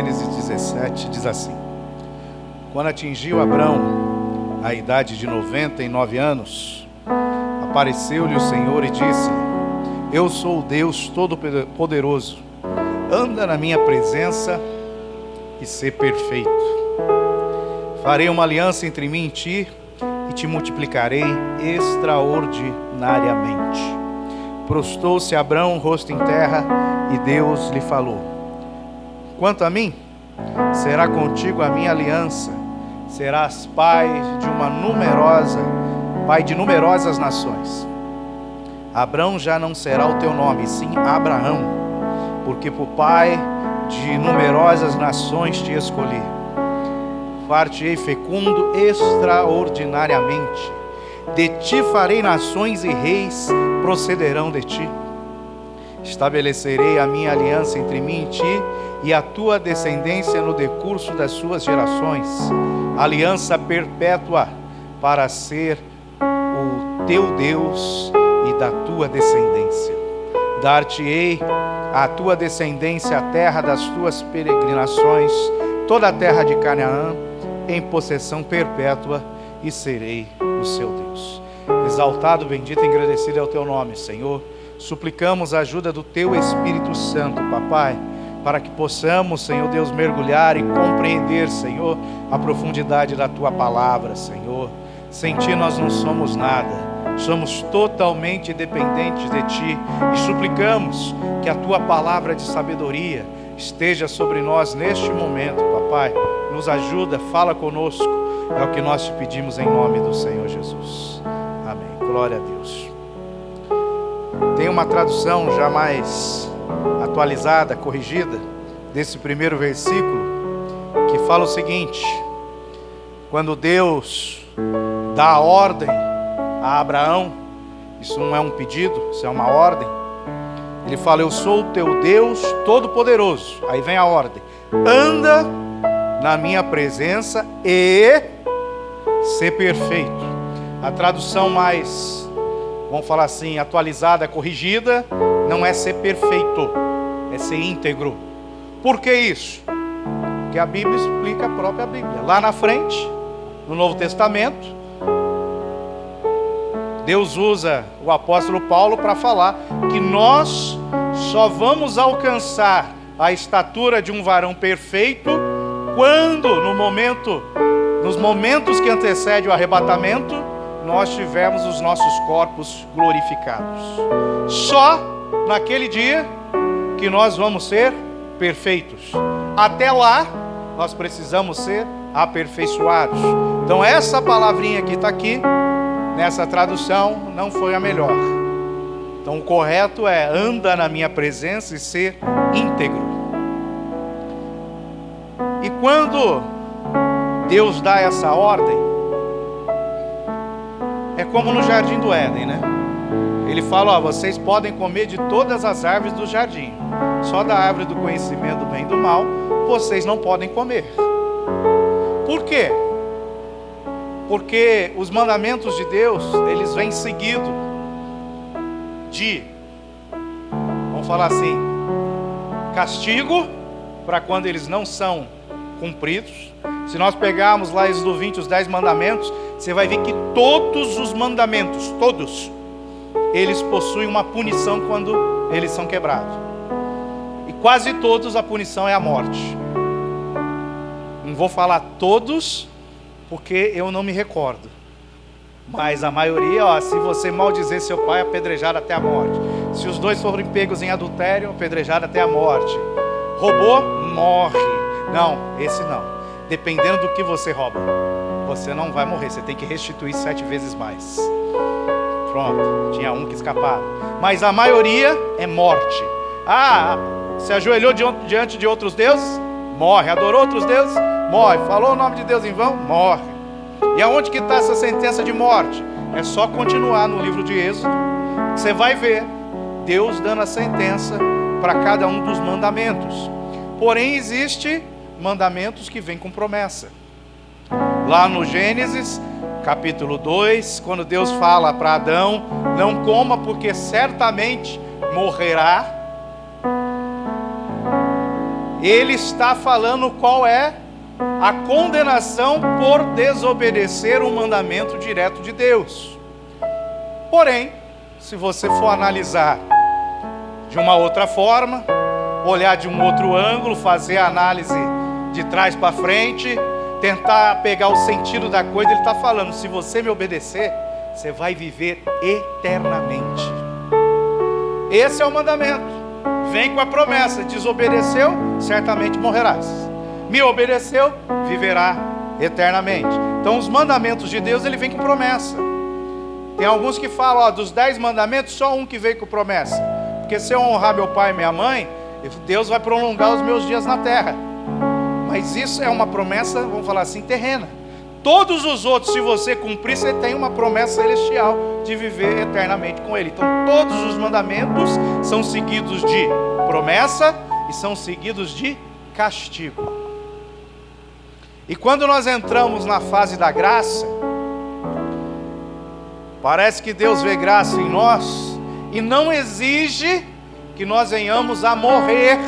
Gênesis 17 diz assim: quando atingiu Abrão a idade de 99 anos, apareceu-lhe o Senhor e disse-lhe: eu sou o Deus Todo-Poderoso, anda na minha presença e sê perfeito. Farei uma aliança entre mim e ti, e te multiplicarei extraordinariamente. Prostou-se Abrão, rosto em terra, e Deus lhe falou: quanto a mim, será contigo a minha aliança, serás pai de numerosas nações. Abrão já não será o teu nome, sim Abraão, porque por pai de numerosas nações te escolhi. Far-te-ei fecundo extraordinariamente, de ti farei nações e reis procederão de ti. Estabelecerei a minha aliança entre mim e ti e a tua descendência no decurso das suas gerações, aliança perpétua para ser o teu Deus e da tua descendência. Dar-te-ei à tua descendência a terra das tuas peregrinações, toda a terra de Canaã, em possessão perpétua, e serei o seu Deus. Exaltado, bendito e engrandecido é o teu nome, Senhor. Suplicamos a ajuda do teu Espírito Santo, papai, para que possamos, Senhor Deus, mergulhar e compreender, Senhor, a profundidade da tua palavra, Senhor. Sem ti nós não somos nada, somos totalmente dependentes de ti, e suplicamos que a tua palavra de sabedoria esteja sobre nós neste momento, papai. Nos ajuda, fala conosco, é o que nós te pedimos em nome do Senhor Jesus. Amém. Glória a Deus. Tem uma tradução já mais atualizada, corrigida, desse primeiro versículo, que fala o seguinte: quando Deus dá a ordem a Abraão, isso não é um pedido, isso é uma ordem. Ele fala: eu sou o teu Deus Todo-Poderoso. Aí vem a ordem: anda na minha presença e ser perfeito. A tradução mais, vamos falar assim, atualizada, corrigida, não é ser perfeito, é ser íntegro. Por que isso? Porque a Bíblia explica a própria Bíblia. Lá na frente, no Novo Testamento, Deus usa o apóstolo Paulo para falar que nós só vamos alcançar a estatura de um varão perfeito quando, nos momentos que antecedem o arrebatamento, nós tivermos os nossos corpos glorificados. Só naquele dia que nós vamos ser perfeitos. Até lá, nós precisamos ser aperfeiçoados. Então essa palavrinha que está aqui, nessa tradução, não foi a melhor. Então o correto é: anda na minha presença e ser íntegro. E quando Deus dá essa ordem, é como no jardim do Éden, né? Ele fala: ó, vocês podem comer de todas as árvores do jardim, só da árvore do conhecimento do bem e do mal vocês não podem comer. Por quê? Porque os mandamentos de Deus, eles vêm seguidos de, vamos falar assim, castigo para quando eles não são cumpridos. Se nós pegarmos lá Êxodo 20, os 10 mandamentos, você vai ver que todos os mandamentos, todos, eles possuem uma punição quando eles são quebrados. E quase todos a punição é a morte. Não vou falar todos, porque eu não me recordo. Mas a maioria, ó, se você maldizer seu pai, apedrejado até a morte. Se os dois forem pegos em adultério, apedrejado até a morte. Roubou? Morre. Não, esse não. Dependendo do que você rouba, você não vai morrer, você tem que restituir 7 vezes mais. Pronto, tinha um que escapava. Mas a maioria é morte. Ah, se ajoelhou diante de outros deuses? Morre. Adorou outros deuses? Morre. Falou o nome de Deus em vão? Morre. E aonde que está essa sentença de morte? É só continuar no livro de Êxodo, você vai ver Deus dando a sentença para cada um dos mandamentos. Porém, existe mandamentos que vêm com promessa. Lá no Gênesis, capítulo 2, quando Deus fala para Adão: não coma porque certamente morrerá. ele está falando qual é a condenação por desobedecer um mandamento direto de Deus. Porém, se você for analisar de uma outra forma, olhar de um outro ângulo, fazer a análise de trás para frente, tentar pegar o sentido da coisa, ele está falando: se você me obedecer, você vai viver eternamente. Esse é o mandamento. Vem com a promessa: desobedeceu, certamente morrerás. Me obedeceu, viverá eternamente. Então os mandamentos de Deus, ele vem com promessa. Tem alguns que falam, dos 10 mandamentos, só um que veio com promessa. Porque se eu honrar meu pai e minha mãe, Deus vai prolongar os meus dias na terra. Mas isso é uma promessa, vamos falar assim, terrena. Todos os outros, se você cumprir, você tem uma promessa celestial de viver eternamente com Ele. Então todos os mandamentos são seguidos de promessa e são seguidos de castigo. E quando nós entramos na fase da graça, parece que Deus vê graça em nós e não exige que nós venhamos a morrer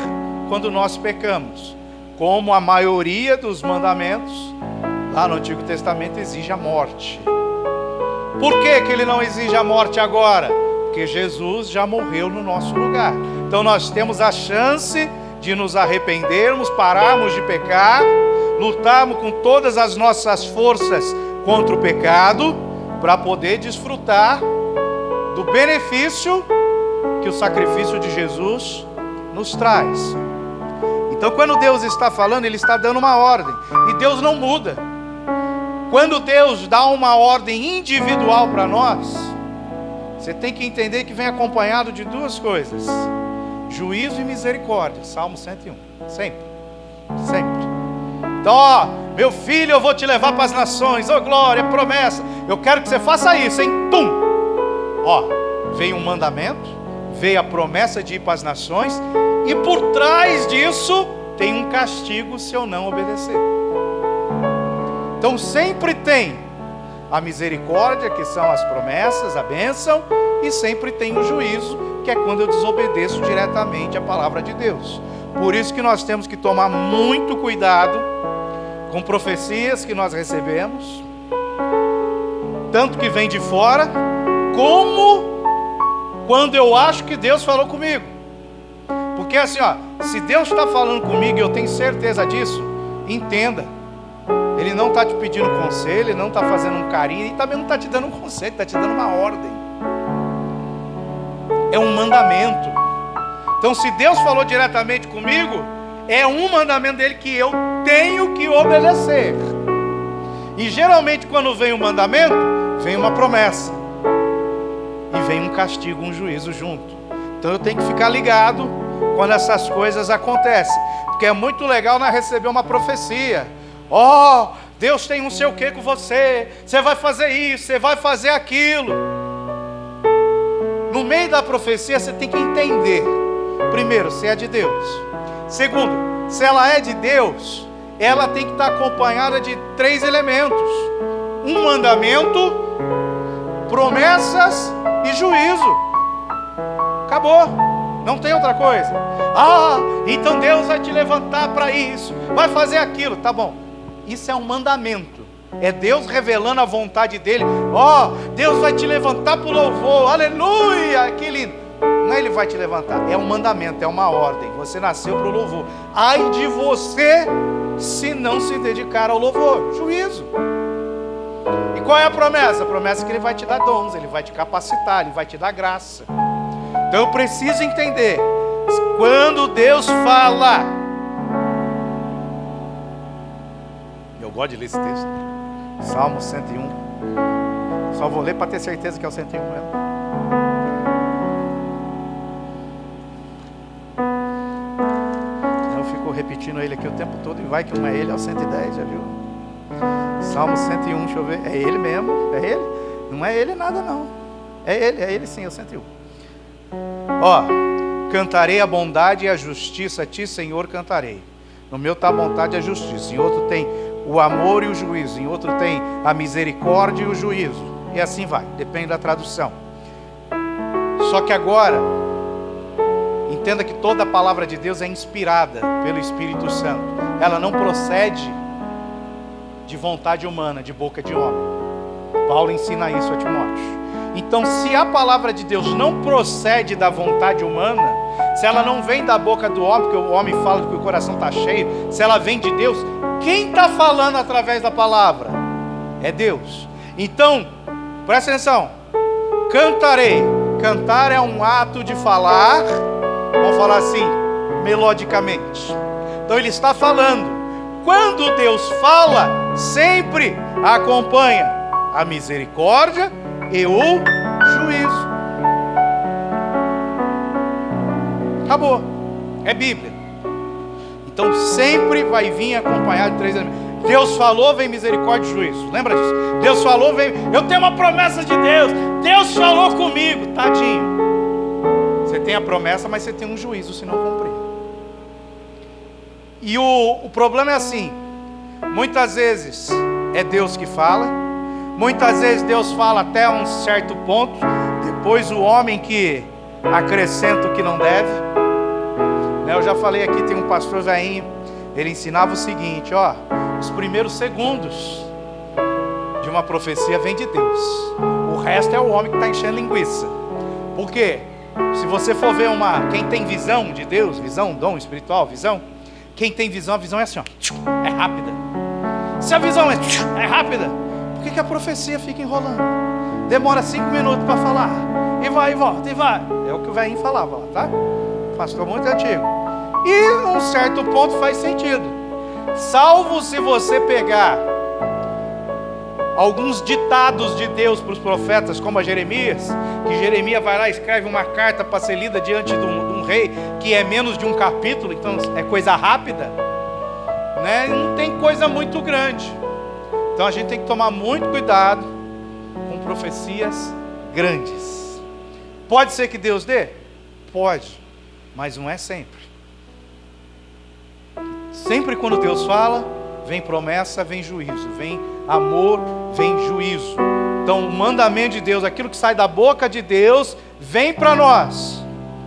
quando nós pecamos, como a maioria dos mandamentos lá no Antigo Testamento exige a morte. Por que que ele não exige a morte agora? Porque Jesus já morreu no nosso lugar. Então nós temos a chance de nos arrependermos, pararmos de pecar, lutarmos com todas as nossas forças contra o pecado, para poder desfrutar do benefício que o sacrifício de Jesus nos traz. Então quando Deus está falando, Ele está dando uma ordem, e Deus não muda. Quando Deus dá uma ordem individual para nós, você tem que entender que vem acompanhado de duas coisas: juízo e misericórdia. Salmo 101, sempre, sempre. Então, meu filho, eu vou te levar para as nações, glória, promessa, eu quero que você faça isso, hein? Pum! Veio um mandamento, veio a promessa de ir para as nações, e por trás disso tem um castigo se eu não obedecer. Então sempre tem a misericórdia, que são as promessas, a bênção, e sempre tem o juízo, que é quando eu desobedeço diretamente a palavra de Deus. Por isso que nós temos que tomar muito cuidado com profecias que nós recebemos, tanto que vem de fora, como quando eu acho que Deus falou comigo. Porque assim, se Deus está falando comigo e eu tenho certeza disso, entenda, Ele não está te pedindo conselho, Ele não está fazendo um carinho, e também não está te dando um conselho, está te dando uma ordem. É um mandamento. Então se Deus falou diretamente comigo, é um mandamento dele que eu tenho que obedecer. E geralmente quando vem um mandamento, vem uma promessa, e vem um castigo, um juízo junto. Então eu tenho que ficar ligado quando essas coisas acontecem, porque é muito legal nós receber uma profecia: Deus tem um sei o que com você, você vai fazer isso, você vai fazer aquilo. No meio da profecia você tem que entender, primeiro, se é de Deus. Segundo, se ela é de Deus, ela tem que estar acompanhada de 3 elementos: um mandamento, promessas e juízo. Acabou, não tem outra coisa. Então Deus vai te levantar para isso, vai fazer aquilo. Tá bom, isso é um mandamento, é Deus revelando a vontade dele. Deus vai te levantar para o louvor, aleluia, que lindo. Não é Ele vai te levantar, é um mandamento, é uma ordem. Você nasceu para o louvor. Ai de você se não se dedicar ao louvor. Juízo. E qual é a promessa? A promessa é que Ele vai te dar dons, Ele vai te capacitar, Ele vai te dar graça. Então eu preciso entender, quando Deus fala, eu gosto de ler esse texto, Salmo 101, só vou ler para ter certeza que é o 101 mesmo. Eu fico repetindo ele aqui o tempo todo, e vai que não é ele, é o 110, já viu? Salmo 101, deixa eu ver, é ele mesmo, é ele? Não é ele nada não, é ele sim, é o 101. Cantarei a bondade e a justiça, a ti, Senhor, cantarei. No meu está a bondade e a justiça, em outro tem o amor e o juízo, em outro tem a misericórdia e o juízo, e assim vai, depende da tradução. Só que agora, Entenda que toda a palavra de Deus é inspirada pelo Espírito Santo. Ela não procede de vontade humana, de boca de homem. Paulo ensina isso a Timóteo. Então, se a palavra de Deus não procede da vontade humana, se ela não vem da boca do homem, porque o homem fala que o coração está cheio, se ela vem de Deus, quem está falando através da palavra? É Deus. Então, presta atenção. Cantarei. Cantar é um ato de falar, vamos falar assim, melodicamente. Então ele está falando. Quando Deus fala, sempre acompanha a misericórdia e o juízo. Acabou. É Bíblia. Então sempre vai vir acompanhado de 3 elementos. Deus falou, vem misericórdia e juízo. Lembra disso? Deus falou, vem. Eu tenho uma promessa de Deus. Deus falou comigo. Tadinho. Você tem a promessa, mas você tem um juízo se não cumprir. E o problema é assim. Muitas vezes é Deus que fala. Muitas vezes Deus fala até um certo ponto. Depois o homem que acrescenta o que não deve. Eu já falei aqui, tem um pastor velhinho. Ele ensinava o seguinte, ó. Os primeiros segundos de uma profecia vem de Deus. O resto é o homem que está enchendo linguiça. Por quê? Se você for ver quem tem visão de Deus, visão, dom espiritual, visão. Quem tem visão, a visão é assim, ó, é rápida. Se a visão é rápida, por que a profecia fica enrolando? Demora 5 minutos para falar. E vai e volta, e vai. É o que o velhinho falava, tá? Pastor muito antigo. E um certo ponto faz sentido. Salvo se você pegar alguns ditados de Deus para os profetas, como a Jeremias, que Jeremias vai lá e escreve uma carta para ser lida diante de um rei, que é menos de um capítulo, então é coisa rápida, né? Não tem coisa muito grande. Então a gente tem que tomar muito cuidado com profecias grandes. Pode ser que Deus dê? Pode, mas não é sempre. Sempre quando Deus fala, vem promessa, vem juízo, vem amor, vem juízo. Então o mandamento de Deus, aquilo que sai da boca de Deus, vem para nós,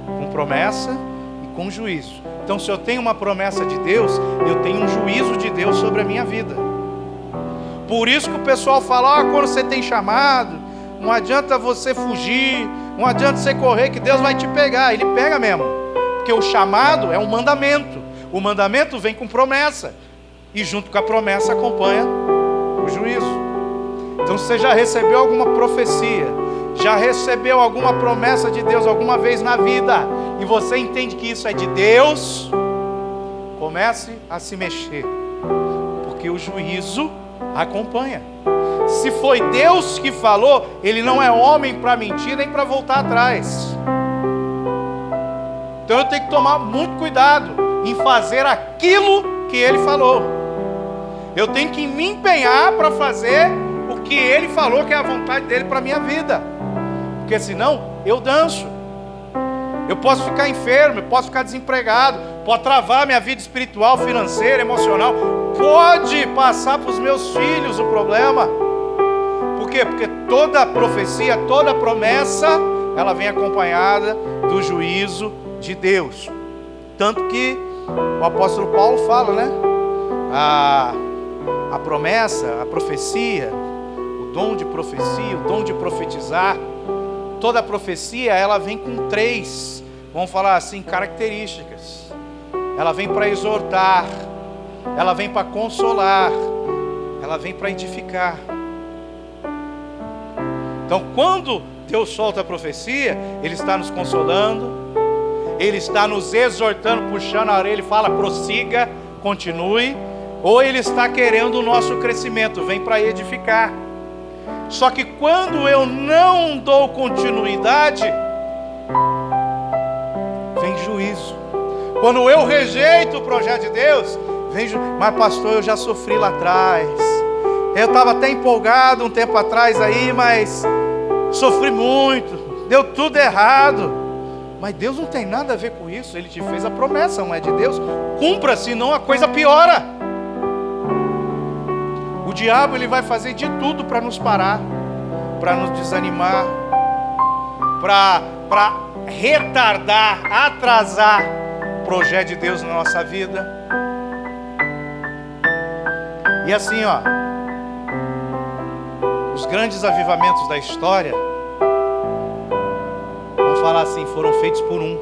com promessa e com juízo. Então se eu tenho uma promessa de Deus, eu tenho um juízo de Deus sobre a minha vida. Por isso que o pessoal fala, quando você tem chamado, não adianta você fugir, não adianta você correr, que Deus vai te pegar. Ele pega mesmo, porque o chamado é um mandamento. O mandamento vem com promessa, e junto com a promessa acompanha o juízo. Então você já recebeu alguma profecia, já recebeu alguma promessa de Deus alguma vez na vida, e você entende que isso é de Deus, comece a se mexer, porque o juízo acompanha. Se foi Deus que falou, Ele não é homem para mentir nem para voltar atrás. Então eu tenho que tomar muito cuidado em fazer aquilo que Ele falou. Eu tenho que me empenhar para fazer o que Ele falou que é a vontade dEle para a minha vida, porque senão eu danço. Eu posso ficar enfermo, eu posso ficar desempregado, pode travar minha vida espiritual, financeira, emocional, pode passar para os meus filhos o problema. Por quê? Porque toda profecia, toda promessa, ela vem acompanhada do juízo de Deus. Tanto que o apóstolo Paulo fala, né? A promessa, a profecia, o dom de profecia, o dom de profetizar, toda profecia, ela vem com 3, vamos falar assim, características. Ela vem para exortar, ela vem para consolar, ela vem para edificar. Então, quando Deus solta a profecia, Ele está nos consolando, Ele está nos exortando, puxando a orelha e fala, prossiga, continue. Ou Ele está querendo o nosso crescimento, vem para edificar. Só que quando eu não dou continuidade, vem juízo. Quando eu rejeito o projeto de Deus, vem juízo. Mas pastor, eu já sofri lá atrás. Eu estava até empolgado um tempo atrás aí, mas sofri muito, deu tudo errado. Mas Deus não tem nada a ver com isso. Ele te fez a promessa, não é de Deus? Cumpra, senão a coisa piora. O diabo, ele vai fazer de tudo para nos parar, para nos desanimar, para retardar, atrasar o projeto de Deus na nossa vida. E assim, ó, os grandes avivamentos da história, vamos falar assim, foram feitos por um.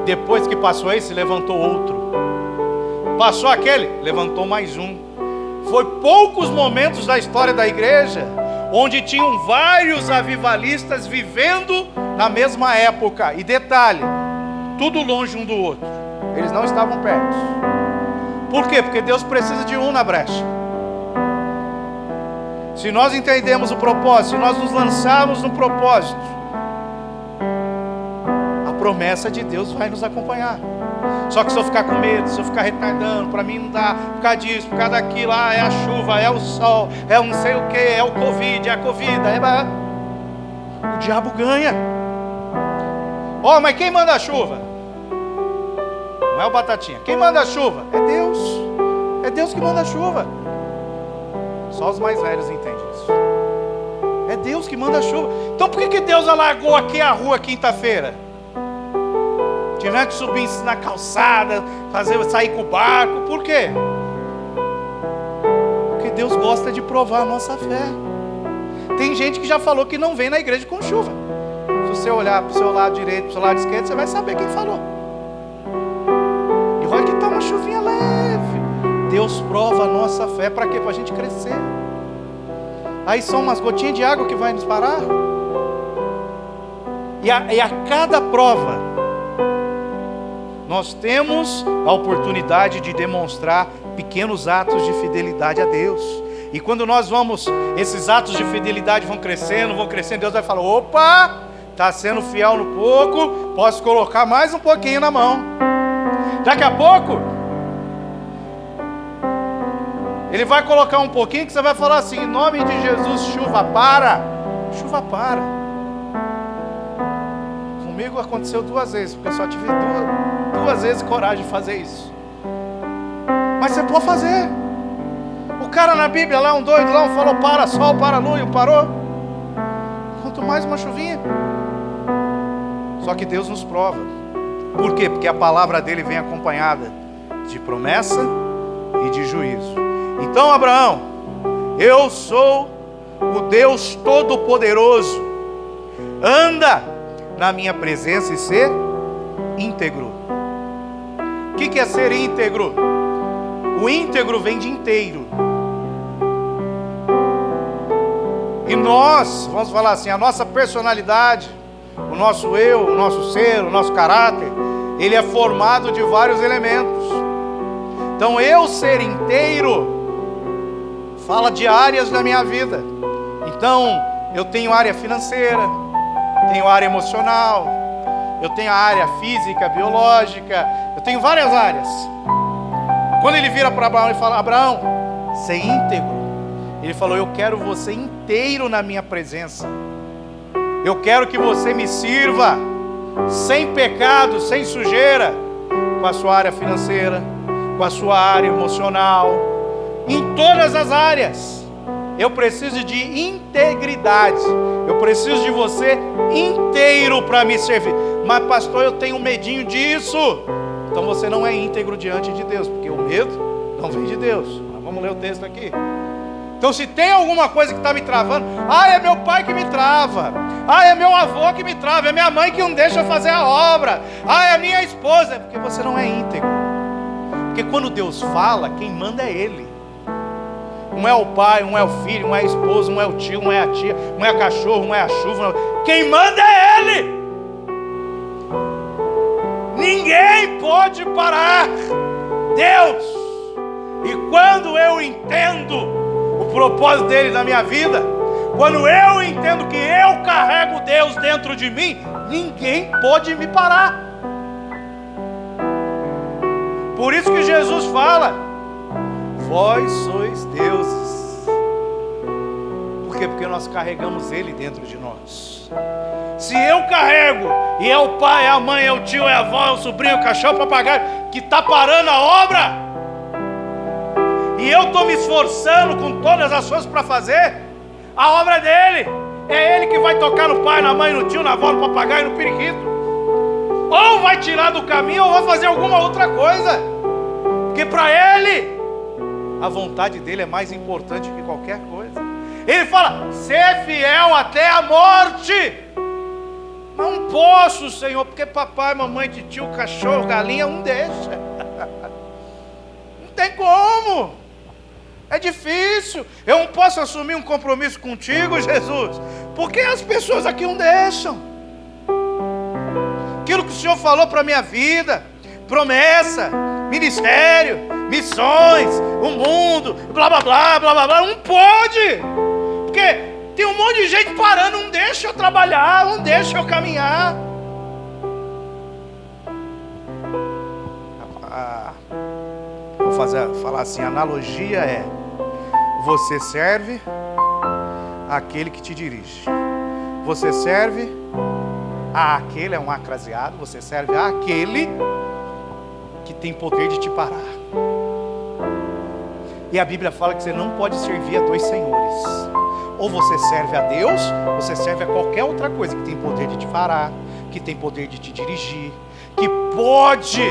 Depois que passou esse, levantou outro. Passou aquele, levantou mais um. Foi poucos momentos da história da igreja onde tinham vários avivalistas vivendo na mesma época. E detalhe, tudo longe um do outro. Eles não estavam perto. Por quê? Porque Deus precisa de um na brecha. Se nós entendemos o propósito, se nós nos lançarmos no propósito, a promessa de Deus vai nos acompanhar. Só que se eu ficar com medo, se eu ficar retardando, para mim não dá, por causa disso, por causa daquilo, é a chuva, é o sol, é o não sei o que, é o Covid, é a Covid, o diabo ganha. Ó, mas quem manda a chuva? Não é o Batatinha. Quem manda a chuva? É Deus. É Deus que manda a chuva. Só os mais velhos entendem isso. É Deus que manda a chuva. Então por que Deus alargou aqui a rua quinta-feira? Tiveram que subir na calçada, sair com o barco. Por quê? Porque Deus gosta de provar a nossa fé. Tem gente que já falou que não vem na igreja com chuva. Se você olhar para o seu lado direito, para o seu lado esquerdo, você vai saber quem falou. E olha que está uma chuvinha leve. Deus prova a nossa fé. Para quê? Para a gente crescer. Aí são umas gotinhas de água que vai nos parar. E a cada prova, nós temos a oportunidade de demonstrar pequenos atos de fidelidade a Deus. E quando nós vamos, esses atos de fidelidade vão crescendo, Deus vai falar, opa, está sendo fiel no pouco, posso colocar mais um pouquinho na mão. Daqui a pouco, Ele vai colocar um pouquinho que você vai falar assim, em nome de Jesus, chuva para. Chuva para. Comigo aconteceu 2 vezes, porque eu só tive duas vezes coragem de fazer isso. Mas você pode fazer. O cara na Bíblia lá, um doido lá, falou para sol, para lua, e parou. Quanto mais uma chuvinha. Só que Deus nos prova. Por quê? Porque a palavra dele vem acompanhada de promessa e de juízo. Então, Abraão, eu sou o Deus Todo-Poderoso. Anda na minha presença e ser íntegro. O que é ser íntegro? O íntegro vem de inteiro. E nós, vamos falar assim, a nossa personalidade, o nosso eu, o nosso ser, o nosso caráter, ele é formado de vários elementos. Então eu ser inteiro fala de áreas da minha vida. Então eu tenho área financeira, tenho área emocional, eu tenho a área física, biológica, eu tenho várias áreas. Quando ele vira para Abraão e fala, Abraão, ser íntegro, ele falou, eu quero você inteiro na minha presença. Eu quero que você me sirva sem pecado, sem sujeira, com a sua área financeira, com a sua área emocional, em todas as áreas. Eu preciso de integridade. Eu preciso de você inteiro para me servir. Mas pastor, eu tenho medinho disso. Então você não é íntegro diante de Deus, porque o medo não vem de Deus. Mas vamos ler o texto aqui. Então se tem alguma coisa que está me travando, é meu pai que me trava, é meu avô que me trava, é minha mãe que não deixa eu fazer a obra, é minha esposa, é porque você não é íntegro. Porque quando Deus fala, quem manda é Ele. Um é o pai, um é o filho, um é a esposa, um é o tio, um é a tia, um é a cachorro, um é a chuva. Quem manda é Ele. Ninguém pode parar Deus. E quando eu entendo o propósito dele na minha vida, quando eu entendo que eu carrego Deus dentro de mim, ninguém pode me parar. Por isso que Jesus fala, vós sois deuses. Por quê? Porque nós carregamos Ele dentro de nós. Se eu carrego, e é o pai, é a mãe, é o tio, é a avó, é o sobrinho, é o cachorro, o papagaio, que está parando a obra, e eu estou me esforçando com todas as forças para fazer, a obra é dele. É ele que vai tocar no pai, na mãe, no tio, na avó, no papagaio, no periquito. Ou vai tirar do caminho, ou vai fazer alguma outra coisa. Porque para ele, a vontade dele é mais importante que qualquer coisa. Ele fala, ser fiel até a morte. Não posso, Senhor, porque papai, mamãe, tio, cachorro, galinha, não deixa. Não tem como. É difícil. Eu não posso assumir um compromisso contigo, Jesus, porque as pessoas aqui não deixam. Aquilo que o Senhor falou para a minha vida, promessa, ministério, missões, o mundo, blá blá blá, blá blá blá, não pode. Porque tem um monte de gente parando, não deixa eu trabalhar, não deixa eu caminhar. Vou falar assim, a analogia é: você serve àquele que te dirige. Você serve àquele, é um acraseado, você serve àquele que tem poder de te parar. E a Bíblia fala que você não pode servir a dois senhores. Ou você serve a Deus, ou você serve a qualquer outra coisa que tem poder de te parar, que tem poder de te dirigir, que pode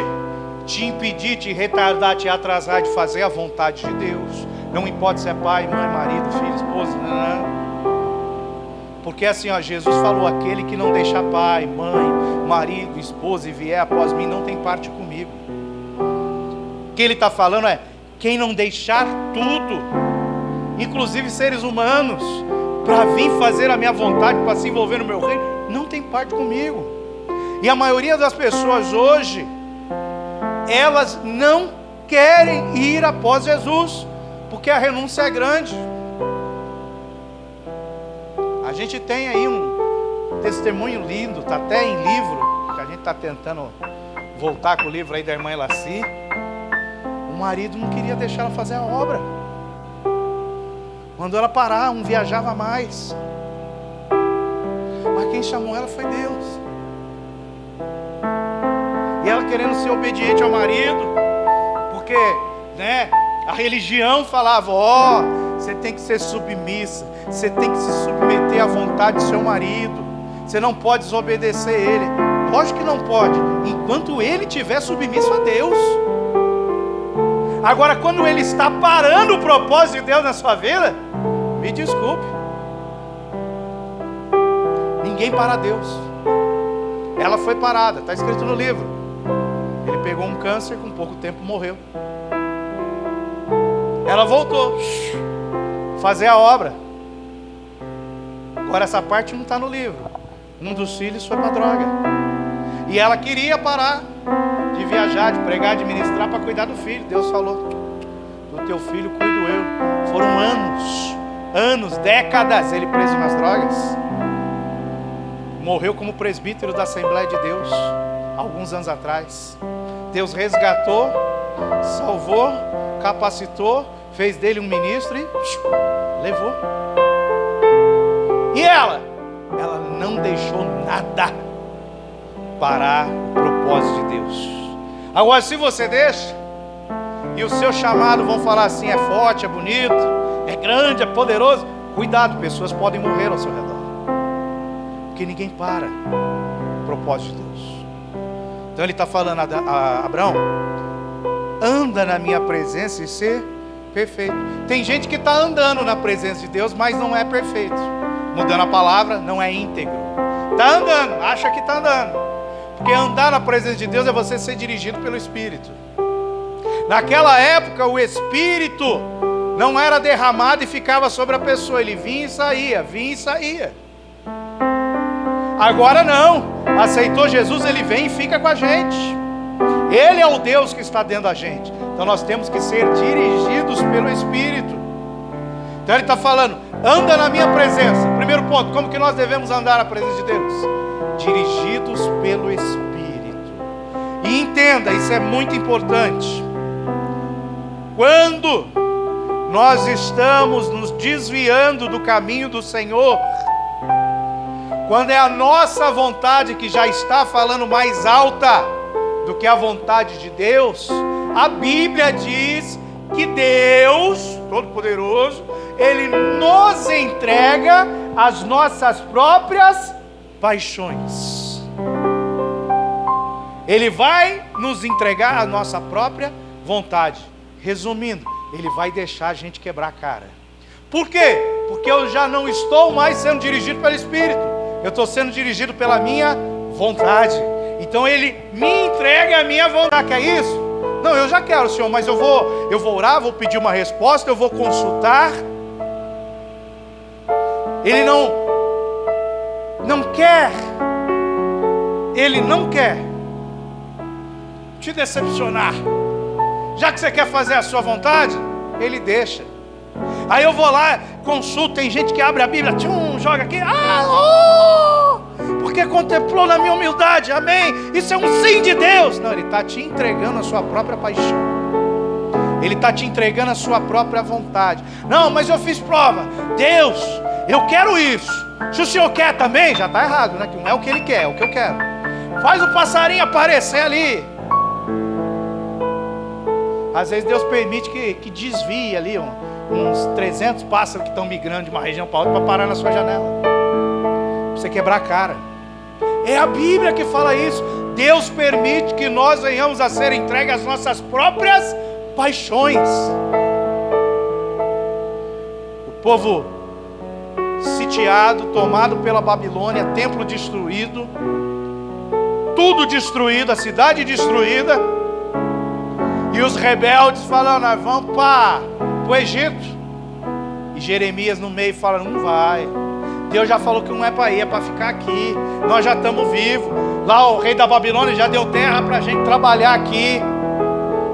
te impedir, te retardar, te atrasar de fazer a vontade de Deus. Não importa se é pai, mãe, marido, filho, esposa, não. Porque assim, ó, Jesus falou, aquele que não deixa pai, mãe, marido, esposa e vier após mim, não tem parte comigo. O que ele está falando é, quem não deixar tudo, inclusive seres humanos, para vir fazer a minha vontade, para se envolver no meu reino, não tem parte comigo. E a maioria das pessoas hoje, elas não querem ir após Jesus, porque a renúncia é grande. A gente tem aí um testemunho lindo, está até em livro, que a gente está tentando voltar com o livro aí da irmã Elaci. O marido não queria deixar ela fazer a obra, mandou ela parar, não viajava mais. Mas quem chamou ela foi Deus. E ela querendo ser obediente ao marido, porque, né, a religião falava, você tem que ser submissa, você tem que se submeter à vontade do seu marido, você não pode desobedecer ele. Lógico que não pode, enquanto ele estiver submisso a Deus. Agora, quando ele está parando o propósito de Deus na sua vida, me desculpe, ninguém para Deus. Ela foi parada, está escrito no livro. Ele pegou um câncer, com pouco tempo morreu. Ela voltou fazer a obra. Agora essa parte não está no livro. Um dos filhos foi para a droga. E ela queria parar de viajar, de pregar, de ministrar para cuidar do filho. Deus falou, do teu filho cuido eu. Foram anos, décadas ele preso nas drogas. Morreu como presbítero da Assembleia de Deus, alguns anos atrás. Deus resgatou, salvou, capacitou, fez dele um ministro e levou. E ela não deixou nada parar o propósito de Deus. Agora, se você deixa, e o seu chamado vão falar assim, é forte, é bonito, é grande, é poderoso, cuidado, pessoas podem morrer ao seu redor, porque ninguém para o propósito de Deus. Então ele está falando a Abraão, anda na minha presença e ser perfeito. Tem gente que está andando na presença de Deus, mas não é perfeito. Mudando a palavra, não é íntegro. Está andando, acha que está andando. Porque andar na presença de Deus é você ser dirigido pelo Espírito. Naquela época o Espírito não era derramado e ficava sobre a pessoa. Ele vinha e saía, vinha e saía. Agora não, aceitou Jesus, ele vem e fica com a gente. Ele é o Deus que está dentro da gente. Então nós temos que ser dirigidos pelo Espírito. Então ele está falando, anda na minha presença. Primeiro ponto, como que nós devemos andar na presença de Deus? Dirigidos pelo Espírito. E entenda, isso é muito importante. Quando nós estamos nos desviando do caminho do Senhor, quando é a nossa vontade que já está falando mais alta do que a vontade de Deus, a Bíblia diz que Deus Todo-Poderoso, Ele nos entrega as nossas próprias paixões. Ele vai nos entregar a nossa própria vontade. Resumindo, Ele vai deixar a gente quebrar a cara. Por quê? Porque eu já não estou mais sendo dirigido pelo Espírito. Eu estou sendo dirigido pela minha vontade. Então Ele me entrega a minha vontade. Quer isso? Não, eu já quero, Senhor, mas eu vou orar, vou pedir uma resposta, eu vou consultar. Ele não quer. Ele não quer te decepcionar. Já que você quer fazer a sua vontade, Ele deixa. Aí eu vou lá, consulto, tem gente que abre a Bíblia, joga aqui, porque contemplou na minha humildade, amém, isso é um sim de Deus. Não, Ele está te entregando a sua própria paixão. Ele está te entregando a sua própria vontade. Não, mas eu fiz prova. Deus, eu quero isso. Se o Senhor quer também, já está errado, né? Que não é o que Ele quer, é o que eu quero. Faz o passarinho aparecer ali. Às vezes Deus permite que desvie ali uns 300 pássaros que estão migrando de uma região para outra para parar na sua janela, para você quebrar a cara. É a Bíblia que fala isso. Deus permite que nós venhamos a ser entregues às nossas próprias paixões. O povo sitiado, tomado pela Babilônia, templo destruído, tudo destruído, a cidade destruída. E os rebeldes falando, nós vamos para o Egito. E Jeremias no meio falando, não vai. Deus já falou que não é para ir, é para ficar aqui. Nós já estamos vivos. Lá o rei da Babilônia já deu terra para a gente trabalhar aqui.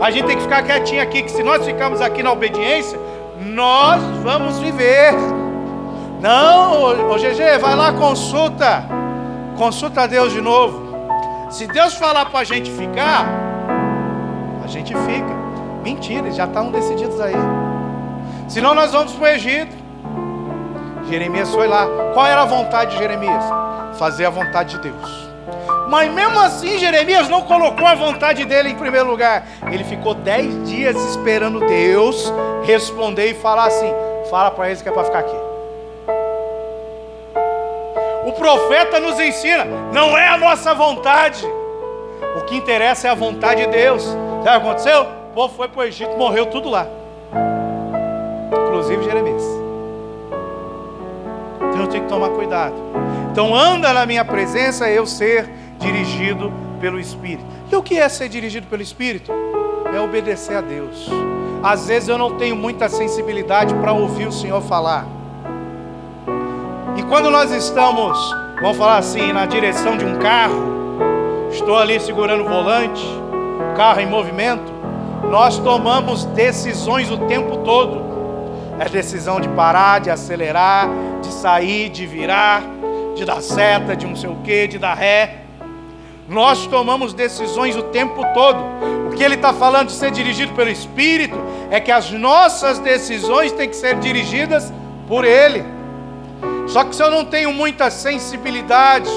A gente tem que ficar quietinho aqui, que se nós ficarmos aqui na obediência, nós vamos viver. Não, ô GG, vai lá, consulta a Deus de novo. Se Deus falar para a gente ficar, a gente fica. Mentira, eles já estavam decididos aí. Senão nós vamos para o Egito. Jeremias foi lá. Qual era a vontade de Jeremias? Fazer a vontade de Deus. Mas mesmo assim Jeremias não colocou a vontade dele em primeiro lugar. Ele ficou 10 dias esperando Deus responder e falar assim, fala para eles que é para ficar aqui. O profeta nos ensina, não é a nossa vontade. O que interessa é a vontade de Deus. Sabe o que aconteceu? O povo foi para o Egito, morreu tudo lá. Inclusive Jeremias. Então eu tenho que tomar cuidado. Então anda na minha presença eu ser dirigido pelo Espírito. E o que é ser dirigido pelo Espírito? É obedecer a Deus. Às vezes eu não tenho muita sensibilidade para ouvir o Senhor falar. E quando nós estamos, vamos falar assim, na direção de um carro, estou ali segurando o volante, o carro em movimento, nós tomamos decisões o tempo todo. É decisão de parar, de acelerar, de sair, de virar, de dar seta, de não sei o que, de dar ré. Nós tomamos decisões o tempo todo. O que ele está falando de ser dirigido pelo Espírito é que as nossas decisões têm que ser dirigidas por Ele. Só que se eu não tenho muita sensibilidade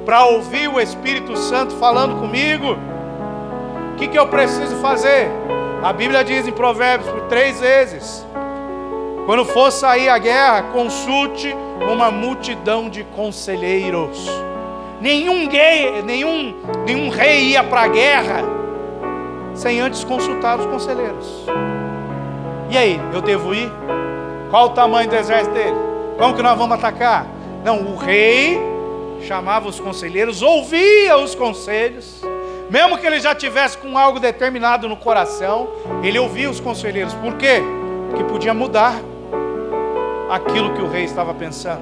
para ouvir o Espírito Santo falando comigo, o que eu preciso fazer? A Bíblia diz em Provérbios por 3 vezes: quando for sair a guerra, consulte uma multidão de conselheiros. Nenhum rei ia para a guerra sem antes consultar os conselheiros. E aí, eu devo ir? Qual o tamanho do exército dele? Como que nós vamos atacar? Não, o rei chamava os conselheiros, ouvia os conselhos. Mesmo que ele já tivesse com algo determinado no coração, ele ouvia os conselheiros. Por quê? Porque podia mudar aquilo que o rei estava pensando.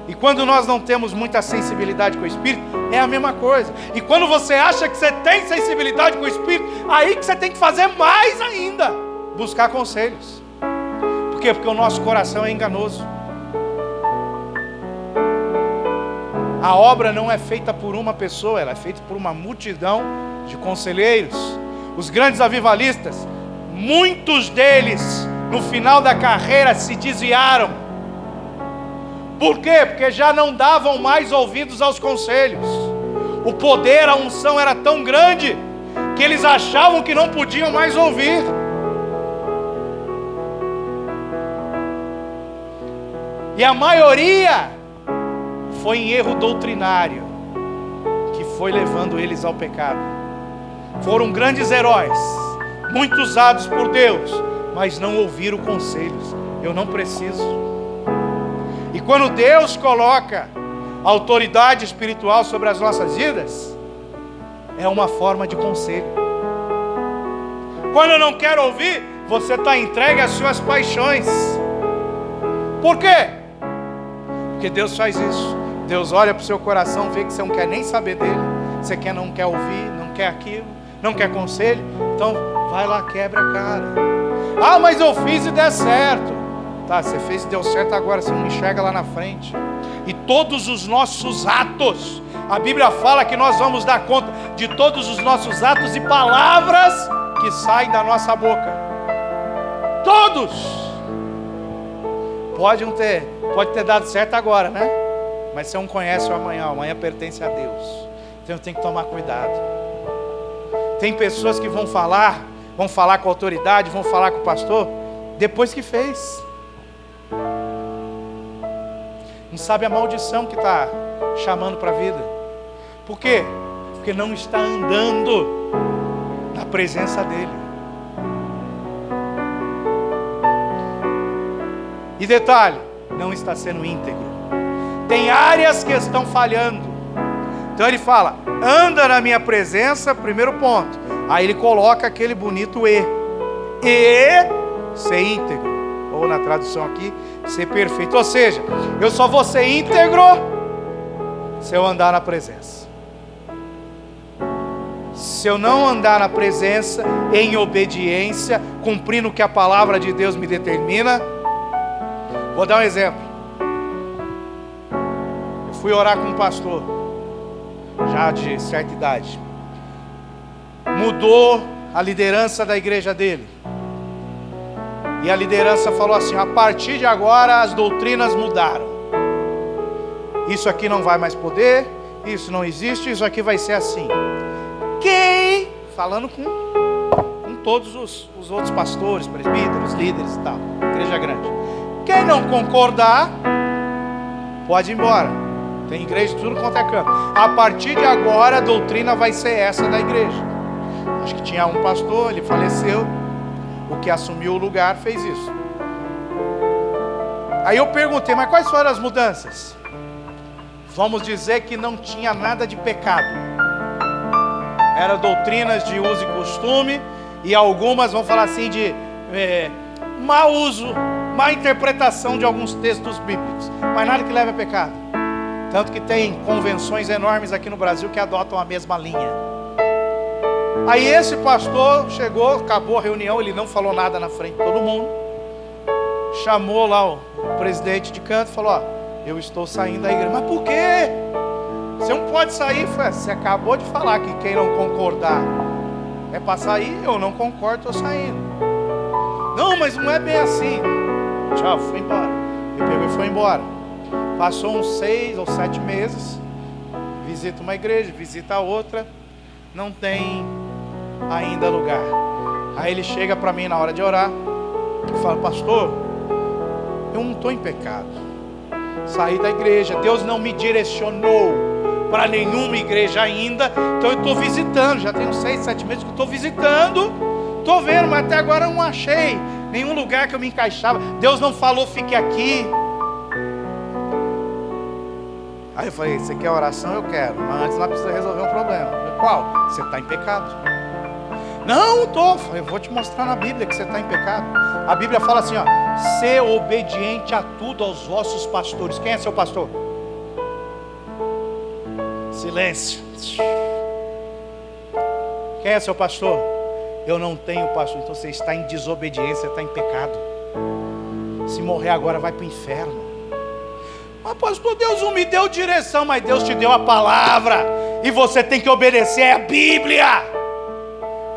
E quando nós não temos muita sensibilidade com o Espírito, é a mesma coisa. E quando você acha que você tem sensibilidade com o Espírito, aí que você tem que fazer mais ainda, buscar conselhos. Por quê? Porque o nosso coração é enganoso. A obra não é feita por uma pessoa, ela é feita por uma multidão de conselheiros. Os grandes avivalistas, muitos deles, no final da carreira, se desviaram. Por quê? Porque já não davam mais ouvidos aos conselhos. O poder, a unção era tão grande que eles achavam que não podiam mais ouvir. E a maioria foi em erro doutrinário, que foi levando eles ao pecado. Foram grandes heróis, muito usados por Deus, mas não ouviram conselhos. Eu não preciso. E quando Deus coloca autoridade espiritual sobre as nossas vidas, é uma forma de conselho. Quando eu não quero ouvir, você está entregue às suas paixões. Por quê? Porque Deus faz isso. Deus olha para o seu coração, vê que você não quer nem saber dele, você não quer ouvir, não quer aquilo, não quer conselho, então vai lá, quebra a cara. Ah, mas eu fiz e deu certo. Tá, você fez e deu certo, agora você não enxerga lá na frente. E todos os nossos atos, a Bíblia fala que nós vamos dar conta de todos os nossos atos e palavras que saem da nossa boca. Todos. Pode ter dado certo agora, né? Mas você não conhece o amanhã pertence a Deus. Então tem que tomar cuidado. Tem pessoas que vão falar com a autoridade, vão falar com o pastor, depois que fez. Não sabe a maldição que está chamando para a vida. Por quê? Porque não está andando na presença dele. E detalhe, não está sendo íntegro. Tem áreas que estão falhando. Então ele fala, anda na minha presença, primeiro ponto. Aí ele coloca aquele bonito e ser íntegro. Ou na tradução aqui, ser perfeito. Ou seja, eu só vou ser íntegro se eu andar na presença. Se eu não andar na presença, em obediência, cumprindo o que a palavra de Deus me determina. Vou dar um exemplo. Eu fui orar com um pastor, já de certa idade. Mudou a liderança da igreja dele. E a liderança falou assim, a partir de agora as doutrinas mudaram. Isso aqui não vai mais poder, isso não existe, isso aqui vai ser assim. Quem, falando com todos os outros pastores, presbíteros, líderes e tal, igreja grande. Quem não concordar, pode ir embora. Tem igreja de tudo quanto é canto. A partir de agora a doutrina vai ser essa da igreja. Acho que tinha um pastor, ele faleceu. O que assumiu o lugar fez isso. Aí eu perguntei, mas quais foram as mudanças? Vamos dizer que não tinha nada de pecado. Era doutrinas de uso e costume. E algumas, vamos falar assim, de mau uso, má interpretação de alguns textos bíblicos. Mas nada que leve a pecado. Tanto que tem convenções enormes aqui no Brasil que adotam a mesma linha. Aí esse pastor chegou, acabou a reunião, ele não falou nada na frente de todo mundo. Chamou lá o presidente de canto e falou, ó, eu estou saindo da igreja. Mas por quê? Você não pode sair. Falei, você acabou de falar que quem não concordar é para sair, eu não concordo, estou saindo. Não, mas não é bem assim. Tchau, foi embora. Ele pegou e foi embora. Passou uns 6 ou 7 meses, visita uma igreja, visita a outra, não tem ainda lugar. Aí ele chega para mim na hora de orar e fala, pastor, eu não estou em pecado, saí da igreja, Deus não me direcionou para nenhuma igreja ainda, então eu estou visitando, já tem uns 6, 7 meses que eu estou visitando, estou vendo, mas até agora eu não achei nenhum lugar que eu me encaixava, Deus não falou fique aqui. Aí eu falei, você quer oração? Eu quero, mas antes lá precisa resolver um problema. Eu falei, qual? Você está em pecado. Não, estou. Eu vou te mostrar na Bíblia que você está em pecado. A Bíblia fala assim, ó, ser obediente a tudo aos vossos pastores. Quem é seu pastor? Silêncio. Quem é seu pastor? Eu não tenho pastor. Então você está em desobediência, está em pecado. Se morrer agora vai para o inferno. Mas pastor, Deus não me deu direção, mas Deus te deu a palavra, e você tem que obedecer a Bíblia.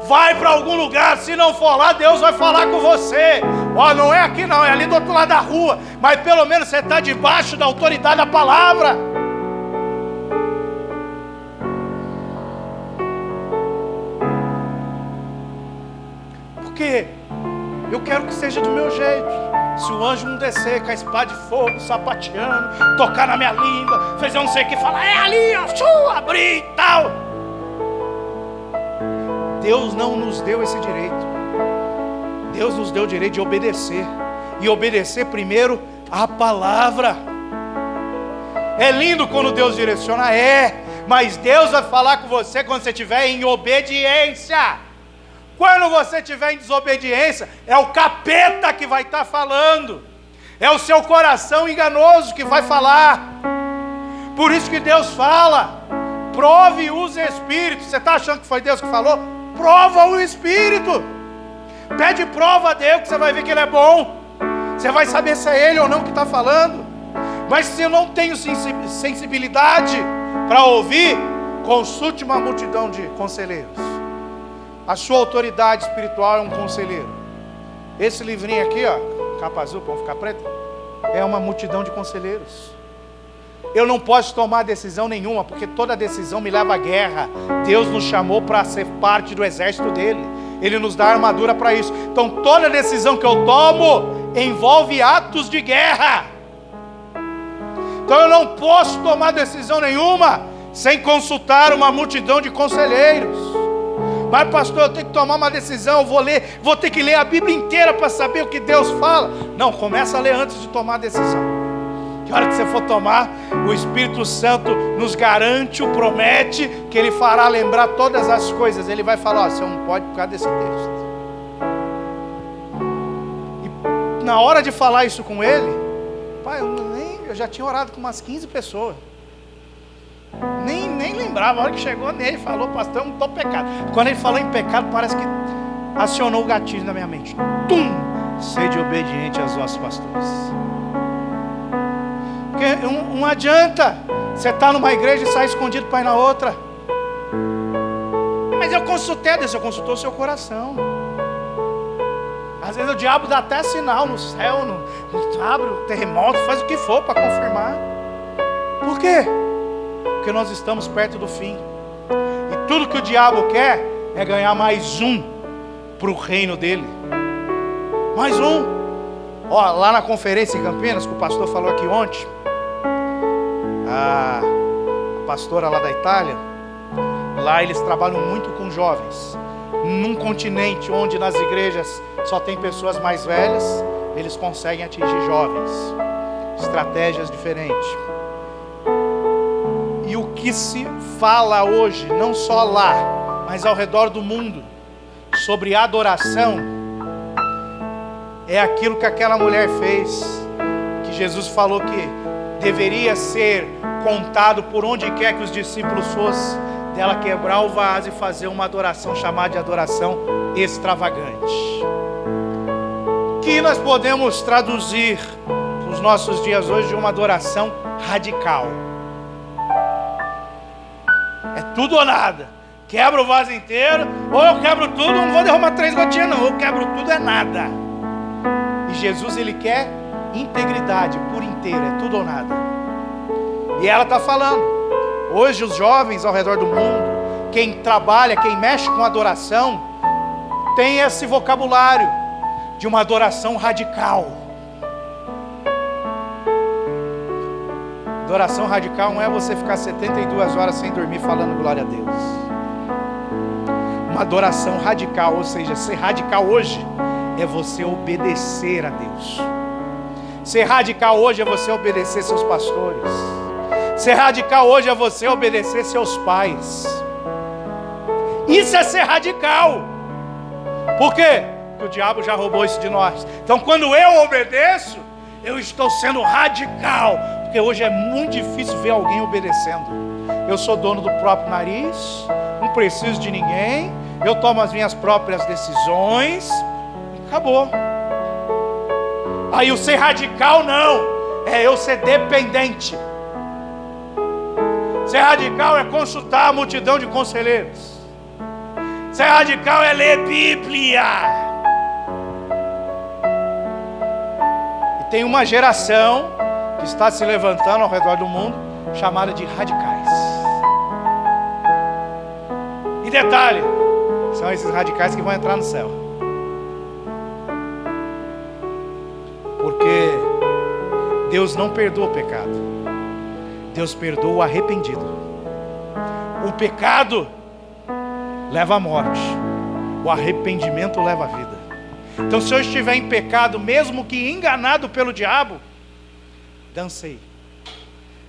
Vai para algum lugar, se não for lá, Deus vai falar com você. Ó, não é aqui não, é ali do outro lado da rua, mas pelo menos você está debaixo da autoridade da palavra. Porque eu quero que seja do meu jeito. Se o anjo não descer com a espada de fogo, sapateando, tocar na minha língua, fazer não sei o que, falar, é ali, ó, abrir e tal. Deus não nos deu esse direito. Deus nos deu o direito de obedecer. E obedecer primeiro a palavra. É lindo quando Deus direciona, mas Deus vai falar com você quando você estiver em obediência. Quando você estiver em desobediência, é o capeta que vai estar falando, é o seu coração enganoso que vai falar. Por isso que Deus fala, prove os espíritos. Você está achando que foi Deus que falou? Prova o espírito, pede prova a Deus, que você vai ver que Ele é bom. Você vai saber se é Ele ou não que está falando. Mas se eu não tenho sensibilidade para ouvir, consulte uma multidão de conselheiros. A sua autoridade espiritual é um conselheiro. Esse livrinho aqui, ó, capa azul, para não ficar preto, é uma multidão de conselheiros. Eu não posso tomar decisão nenhuma, porque toda decisão me leva à guerra. Deus nos chamou para ser parte do exército dele. Ele nos dá armadura para isso. Então toda decisão que eu tomo envolve atos de guerra. Então eu não posso tomar decisão nenhuma sem consultar uma multidão de conselheiros. Mas pastor, eu tenho que tomar uma decisão, eu vou ter que ler a Bíblia inteira para saber o que Deus fala. Não, começa a ler antes de tomar a decisão. Que hora que você for tomar, o Espírito Santo nos garante, promete, que Ele fará lembrar todas as coisas. Ele vai falar, ó, você não pode por causa desse texto. E na hora de falar isso com Ele, pai, eu já tinha orado com umas 15 pessoas. Nem lembrava, a hora que chegou nele, falou, pastor, eu não estou pecado. Quando ele falou em pecado, parece que acionou o gatilho na minha mente. Tum! Sede obediente aos vossos pastores. Porque não adianta você estar numa igreja e sair escondido para ir na outra. Mas eu consultei a Deus, eu consultou o seu coração. Às vezes o diabo dá até sinal no céu, abre o terremoto, faz o que for para confirmar. Por quê? Porque nós estamos perto do fim. E tudo que o diabo quer é ganhar mais um para o reino dele. Mais um. Ó, lá na conferência em Campinas, que o pastor falou aqui ontem, a pastora lá da Itália, lá eles trabalham muito com jovens. Num continente onde nas igrejas só tem pessoas mais velhas, eles conseguem atingir jovens. Estratégias diferentes. E o que se fala hoje, não só lá, mas ao redor do mundo, sobre adoração, é aquilo que aquela mulher fez, que Jesus falou que deveria ser contado por onde quer que os discípulos fossem, dela quebrar o vaso e fazer uma adoração chamada de adoração extravagante. Que nós podemos traduzir nos nossos dias hoje de uma adoração radical. É tudo ou nada. Quebra o vaso inteiro, ou eu quebro tudo, não vou derramar 3 gotinhas não, eu quebro tudo é nada. E Jesus, Ele quer integridade por inteiro, é tudo ou nada. E ela está falando, hoje os jovens ao redor do mundo, quem trabalha, quem mexe com adoração, tem esse vocabulário de uma adoração radical. Adoração radical não é você ficar 72 horas sem dormir falando glória a Deus. Uma adoração radical, ou seja, ser radical hoje é você obedecer a Deus. Ser radical hoje é você obedecer seus pastores. Ser radical hoje é você obedecer seus pais. Isso é ser radical. Por quê? Porque o diabo já roubou isso de nós. Então quando eu obedeço, eu estou sendo radical. Porque hoje é muito difícil ver alguém obedecendo. Eu sou dono do próprio nariz, não preciso de ninguém, eu tomo as minhas próprias decisões, acabou. Aí o ser radical não, é eu ser dependente. Ser radical é consultar a multidão de conselheiros. Ser radical é ler Bíblia. E tem uma geração que está se levantando ao redor do mundo, chamada de radicais. E detalhe, são esses radicais que vão entrar no céu. Deus não perdoa o pecado. Deus perdoa o arrependido. O pecado leva à morte. O arrependimento leva à vida. Então, se eu estiver em pecado, mesmo que enganado pelo diabo, dancei.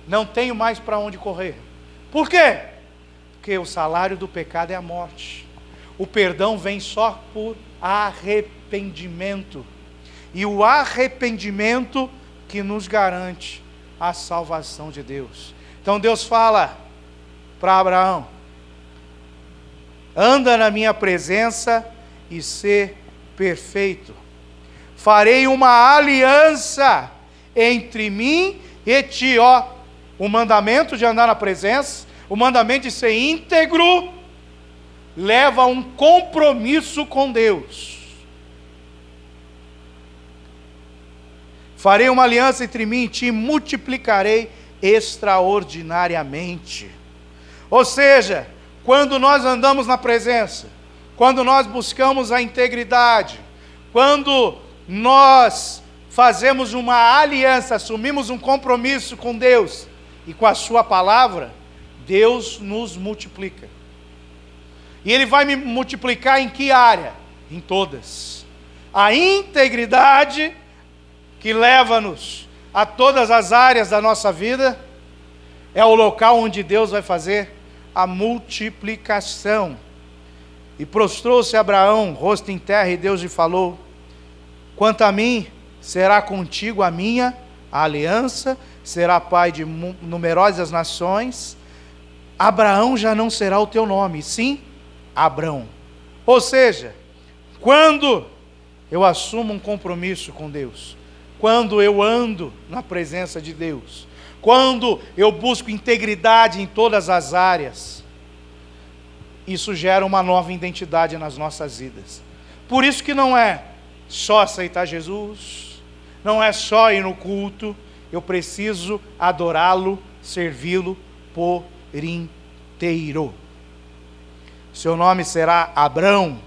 Não tenho mais para onde correr. Por quê? Porque o salário do pecado é a morte. O perdão vem só por arrependimento. E o arrependimento que nos garante a salvação de Deus. Então Deus fala para Abraão: anda na minha presença e ser perfeito. Farei uma aliança entre mim e ti. Ó, o mandamento de andar na presença, o mandamento de ser íntegro, leva a um compromisso com Deus. Farei uma aliança entre mim e ti, multiplicarei extraordinariamente. Ou seja, quando nós andamos na presença, quando nós buscamos a integridade, quando nós fazemos uma aliança, assumimos um compromisso com Deus e com a sua palavra, Deus nos multiplica. E Ele vai me multiplicar em que área? Em todas. A integridade que leva-nos a todas as áreas da nossa vida é o local onde Deus vai fazer a multiplicação. E prostrou-se Abraão, rosto em terra, e Deus lhe falou: quanto a mim, será contigo a minha aliança, será pai de numerosas nações. Abraão já não será o teu nome, sim, Abrão. Ou seja, quando eu assumo um compromisso com Deus, quando eu ando na presença de Deus, quando eu busco integridade em todas as áreas, isso gera uma nova identidade nas nossas vidas. Por isso que não é só aceitar Jesus, não é só ir no culto, eu preciso adorá-lo, servi-lo por inteiro. Seu nome será Abrão,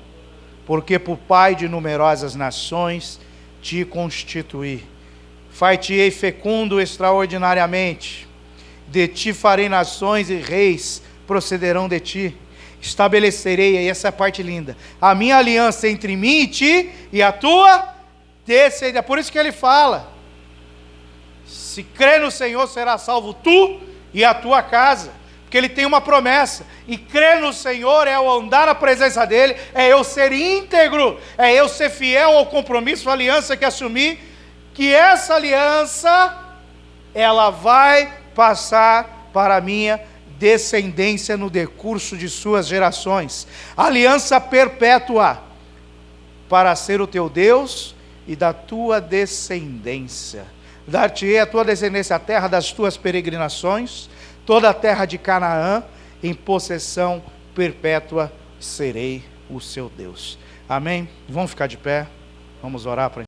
porque por pai de numerosas nações te constituí. Far-te-ei fecundo extraordinariamente, de ti farei nações e reis procederão de ti. Estabelecerei, e essa é a parte linda, a minha aliança entre mim e ti, e a tua descendência. Por isso que ele fala: se crê no Senhor, será salvo tu e a tua casa. Porque ele tem uma promessa, e crer no Senhor é eu andar na presença dele, é eu ser íntegro, é eu ser fiel ao compromisso, à aliança que assumi, que essa aliança, ela vai passar para a minha descendência no decurso de suas gerações. Aliança perpétua, para ser o teu Deus e da tua descendência. Dar-te-ei a tua descendência a terra das tuas peregrinações, toda a terra de Canaã, em possessão perpétua serei o seu Deus. Amém? Vamos ficar de pé, vamos orar para